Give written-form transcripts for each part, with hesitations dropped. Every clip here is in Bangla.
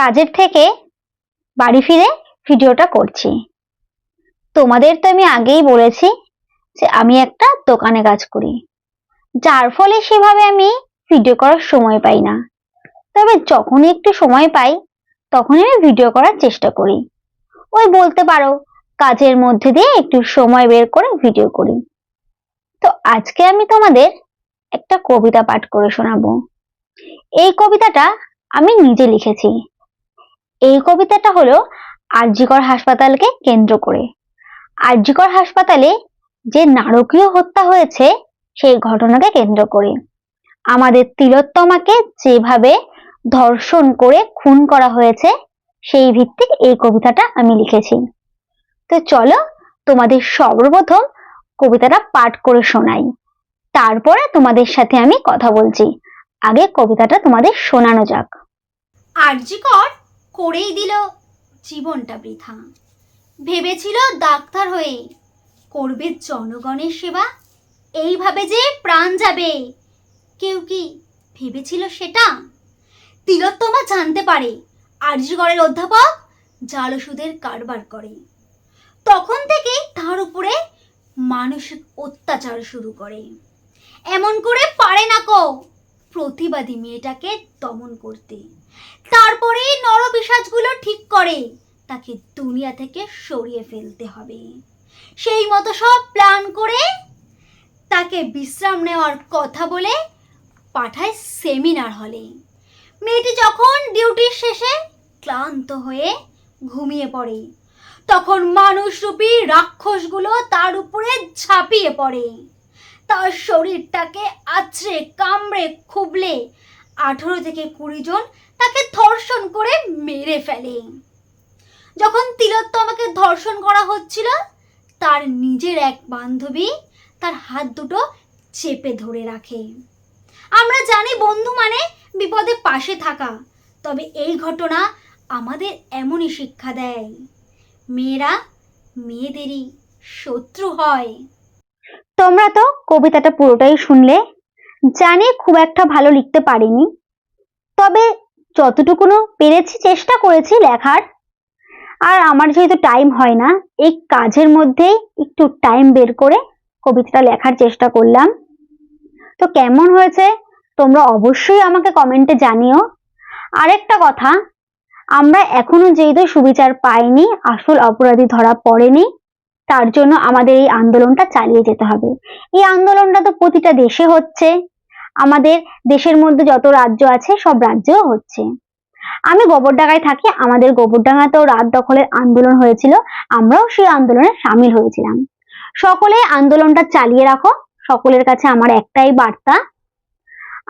কাজের থেকে বাড়ি ফিরে ভিডিওটা করছি। তোমাদের তো আমি আগেই বলেছি যে আমি একটা দোকানে কাজ করি, যার ফলে সেভাবে আমি ভিডিও করার সময় পাই না। তবে যখনই একটু সময় পাই তখনই আমি ভিডিও করার চেষ্টা করি। ওই বলতে পারো কাজের মধ্যে দিয়ে একটু সময় বের করে ভিডিও করি। তো আজকে আমি তোমাদের একটা কবিতা পাঠ করে শোনাবো। এই কবিতাটা আমি নিজে লিখেছি। এই কবিতাটা হলো আর.জি. কর হাসপাতালকে কেন্দ্র করে। আর.জি. কর হাসপাতালে যে নারকীয় হত্যা হয়েছে সেই ঘটনাকে কেন্দ্র করে আমাদের তিলোত্তমাকে যেভাবে ধর্ষণ করে খুন করা হয়েছে সেই ভিত্তিক এই কবিতাটা আমি লিখেছি। তো চলো তোমাদের সর্বপ্রথম কবিতাটা পাঠ করে শোনাই, তারপরে তোমাদের সাথে আমি কথা বলছি। আগে কবিতাটা তোমাদের শোনানো যাক। আর.জি. কর করেই দিল জীবনটা বৃথা। ভেবেছিল ডাক্তার হয়ে করবে জনগণের সেবা, এইভাবে যে প্রাণ যাবে কেউ কি ভেবেছিল সেটা? তিলোত্তমা জানতে পারে আর.জি. করের অধ্যাপক জাল ওষুধের কারবার করে। তখন থেকেই তার উপরে মানসিক অত্যাচার শুরু করে। এমন করে পারে না কো প্রতিবাদী মেয়েটাকে দমন করতে। তারপরে নরপিশাচগুলো ঠিক করে তাকে দুনিয়া থেকে সরিয়ে ফেলতে হবে। সেই মতো সব প্ল্যান করে তাকে বিশ্রাম নেওয়ার কথা বলে পাঠায় সেমিনার হলে। মেয়েটি যখন ডিউটির শেষে ক্লান্ত হয়ে ঘুমিয়ে পড়ে, তখন মানুষরূপী রাক্ষসগুলো তার উপরে ঝাঁপিয়ে পড়ে। তার শরীরটাকে আছড়ে কামড়ে খুবলে 18 থেকে 20 জন তাকে ধর্ষণ করে মেরে ফেলে। যখন তিলোত্তমাকে ধর্ষণ করা হচ্ছিল, তার নিজের এক বান্ধবী তার হাত দুটো চেপে ধরে রাখে। আমরা জানি বন্ধু মানে বিপদে পাশে থাকা, তবে এই ঘটনা আমাদের এমনই শিক্ষা দেয়, মেয়েরা মেয়েদেরই শত্রু হয়। তোমরা তো কবিতাটা পুরোটাই শুনলে। জানি খুব একটা ভালো লিখতে পারিনি, তবে যতটুকুনো পেরেছি চেষ্টা করেছি লেখার। আর আমার যেহেতু টাইম হয় না, এই কাজের মধ্যেই একটু টাইম বের করে কবিতাটা লেখার চেষ্টা করলাম। তো কেমন হয়েছে তোমরা অবশ্যই আমাকে কমেন্টে জানিও। আরেকটা কথা, আমরা এখনো যেহেতু সুবিচার পাইনি, আসল অপরাধী ধরা পড়েনি, তার জন্য আমাদের এই আন্দোলনটা চালিয়ে যেতে হবে। এই আন্দোলনটা তো প্রতিটা দেশে হচ্ছে, আমাদের দেশের মধ্যে যত রাজ্য আছে সব রাজ্যেও হচ্ছে। আমি গোবরডাঙ্গায় থাকি, আমাদের গোবরডাঙ্গাতেও রাত দখলের আন্দোলন হয়েছিল, আমরাও সেই আন্দোলনে সামিল হয়েছিলাম। সকলে আন্দোলনটা চালিয়ে রাখো, সকলের কাছে আমার একটাই বার্তা।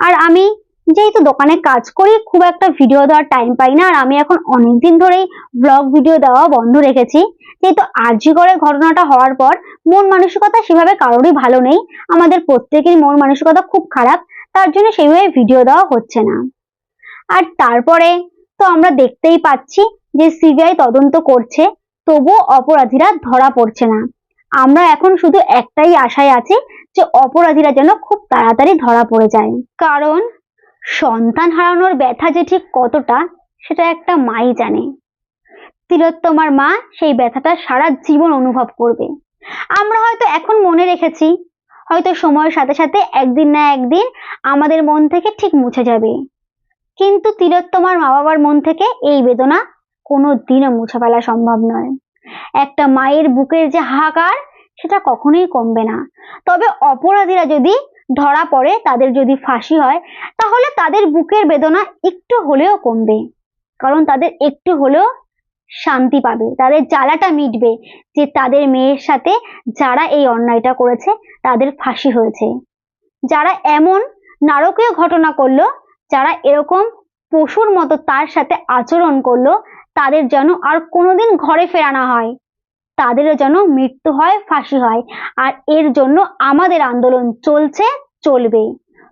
আর আমি যেহেতু দোকানে কাজ করি, খুব একটা ভিডিও দেওয়ার টাইম পাই না। আর আমি এখন অনেকদিন ধরেই ব্লগ ভিডিও দেওয়া বন্ধ রেখেছি, যেহেতু আর.জি. করের ঘটনাটা হওয়ার পর মন মানসিকতা সেভাবে কারোরই ভালো নেই, আমাদের প্রত্যেকেরই মন মানসিকতা খুব খারাপ, তার জন্য সেইভাবে ভিডিও দেওয়া হচ্ছে না। আর তারপরে তো আমরা দেখতেই পাচ্ছি যে সিবিআই তদন্ত করছে, তবুও অপরাধীরা ধরা পড়ছে না। আমরা এখন শুধু একটাই আশায় আছি যে অপরাধীরা যেন খুব তাড়াতাড়ি ধরা পড়ে যায়। কারণ সন্তান হারানোর ব্যথা যে ঠিক কতটা সেটা একটা মাই জানে। তিলোত্তমার মা সেই ব্যথাটা সারা জীবন অনুভব করবে। আমরা হয়তো এখন মনে রেখেছি, হয়তো সময়ের সাথে সাথে একদিন না একদিন আমাদের মন থেকে ঠিক মুছে যাবে, কিন্তু তিলোত্তমার মা বাবার মন থেকে এই বেদনা কোনো দিনও মুছে ফেলা সম্ভব নয়। একটা মায়ের বুকের যে হাহাকার সেটা কখনোই কমবে না। তবে অপরাধীরা যদি ধরা পড়ে, তাদের যদি ফাঁসি হয়, তাহলে তাদের বুকের বেদনা একটু হলেও কমবে, কারণ তাদের একটু হলেও শান্তি পাবে, তাদের জ্বালাটা মিটবে যে তাদের মেয়ের সাথে যারা এই অন্যায়টা করেছে তাদের ফাঁসি হয়েছে। যারা এমন নারকীয় ঘটনা করলো, যারা এরকম পশুর মতো তার সাথে আচরণ করলো, তাদের যেন আর কোনোদিন ঘরে ফেরা না হয়, তাদেরও যেন মৃত্যু হয়, ফাঁসি হয়। আর এর জন্য আমাদের আন্দোলন চলছে, চলবে।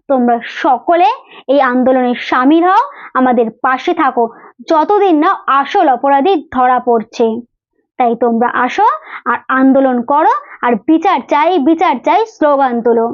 তোমরা সকলে এই আন্দোলনে সামিল হও, আমাদের পাশে থাকো, যতদিন না আসল অপরাধী ধরা পড়ছে। তাই তোমরা আসো আর আন্দোলন করো, আর বিচার চাই, বিচার চাই স্লোগান তোলো।